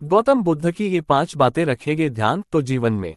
गौतम बुद्ध की ये 5 बातें रखेंगे ध्यान तो जीवन में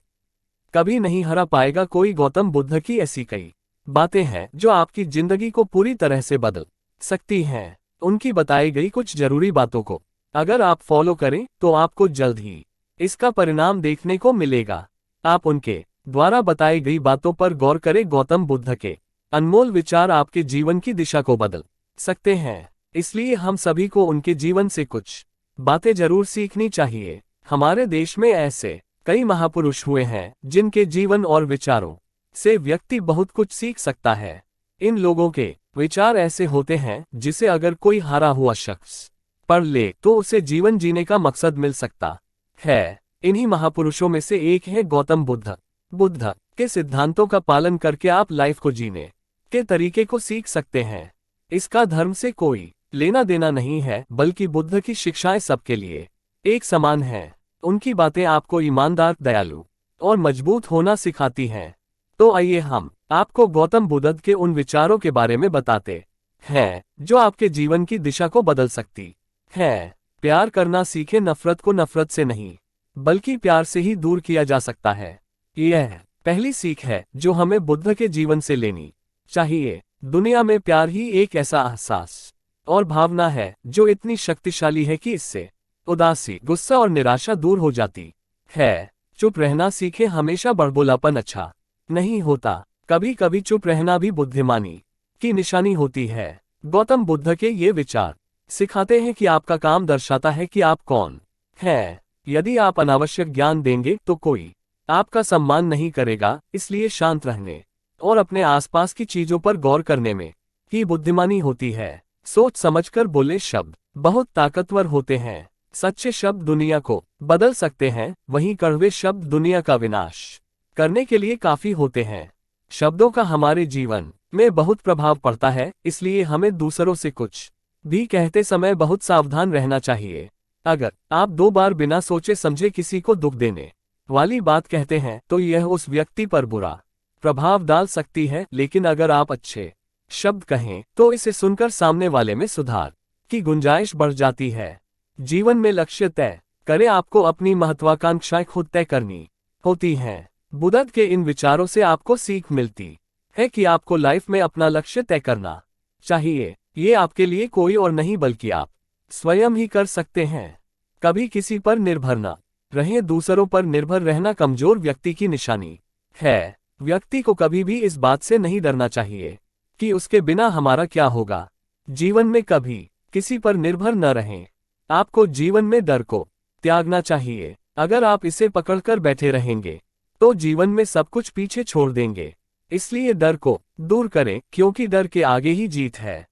कभी नहीं हरा पाएगा कोई। गौतम बुद्ध की ऐसी कई बातें हैं जो आपकी जिंदगी को पूरी तरह से बदल सकती हैं। उनकी बताई गई कुछ जरूरी बातों को अगर आप फॉलो करें तो आपको जल्द ही इसका परिणाम देखने को मिलेगा। आप उनके द्वारा बताई गई बातों पर गौर करें। गौतम बुद्ध के अनमोल विचार आपके जीवन की दिशा को बदल सकते हैं, इसलिए हम सभी को उनके जीवन से कुछ बातें जरूर सीखनी चाहिए। हमारे देश में ऐसे कई महापुरुष हुए हैं जिनके जीवन और विचारों से व्यक्ति बहुत कुछ सीख सकता है। इन लोगों के विचार ऐसे होते हैं जिसे अगर कोई हारा हुआ शख्स पढ़ ले तो उसे जीवन जीने का मकसद मिल सकता है। इन्हीं महापुरुषों में से एक है गौतम बुद्ध। बुद्ध के सिद्धांतों का पालन करके आप लाइफ को जीने के तरीके को सीख सकते हैं। इसका धर्म से कोई लेना देना नहीं है, बल्कि बुद्ध की शिक्षाएं सबके लिए एक समान हैं। उनकी बातें आपको ईमानदार, दयालु और मजबूत होना सिखाती हैं। तो आइए हम आपको गौतम बुद्ध के उन विचारों के बारे में बताते हैं जो आपके जीवन की दिशा को बदल सकती है। प्यार करना सीखें। नफरत को नफरत से नहीं बल्कि प्यार से ही दूर किया जा सकता है। यह पहली सीख है जो हमें बुद्ध के जीवन से लेनी चाहिए। दुनिया में प्यार ही एक ऐसा एहसास और भावना है जो इतनी शक्तिशाली है कि इससे उदासी, गुस्सा और निराशा दूर हो जाती है। चुप रहना सीखें। हमेशा बड़बोलापन अच्छा नहीं होता, कभी कभी चुप रहना भी बुद्धिमानी की निशानी होती है। गौतम बुद्ध के ये विचार सिखाते हैं कि आपका काम दर्शाता है कि आप कौन हैं। यदि आप अनावश्यक ज्ञान देंगे तो कोई आपका सम्मान नहीं करेगा, इसलिए शांत रहने और अपने आसपास की चीजों पर गौर करने में ही बुद्धिमानी होती है। सोच समझकर बोले शब्द बहुत ताकतवर होते हैं। सच्चे शब्द दुनिया को बदल सकते हैं, वहीं कड़वे शब्द दुनिया का विनाश करने के लिए काफी होते हैं। शब्दों का हमारे जीवन में बहुत प्रभाव पड़ता है, इसलिए हमें दूसरों से कुछ भी कहते समय बहुत सावधान रहना चाहिए। अगर आप 2 बार बिना सोचे समझे किसी को दुख देने वाली बात कहते हैं तो यह उस व्यक्ति पर बुरा प्रभाव डाल सकती है, लेकिन अगर आप अच्छे शब्द कहें तो इसे सुनकर सामने वाले में सुधार की गुंजाइश बढ़ जाती है। जीवन में लक्ष्य तय करें। आपको अपनी महत्वाकांक्षाएं खुद तय करनी होती हैं। बुद्ध के इन विचारों से आपको सीख मिलती है कि आपको लाइफ में अपना लक्ष्य तय करना चाहिए। ये आपके लिए कोई और नहीं बल्कि आप स्वयं ही कर सकते हैं। कभी किसी पर निर्भर न रहें। दूसरों पर निर्भर रहना कमजोर व्यक्ति की निशानी है। व्यक्ति को कभी भी इस बात से नहीं डरना चाहिए कि उसके बिना हमारा क्या होगा। जीवन में कभी किसी पर निर्भर न रहें। आपको जीवन में डर को त्यागना चाहिए। अगर आप इसे पकड़कर बैठे रहेंगे तो जीवन में सब कुछ पीछे छोड़ देंगे। इसलिए डर को दूर करें, क्योंकि डर के आगे ही जीत है।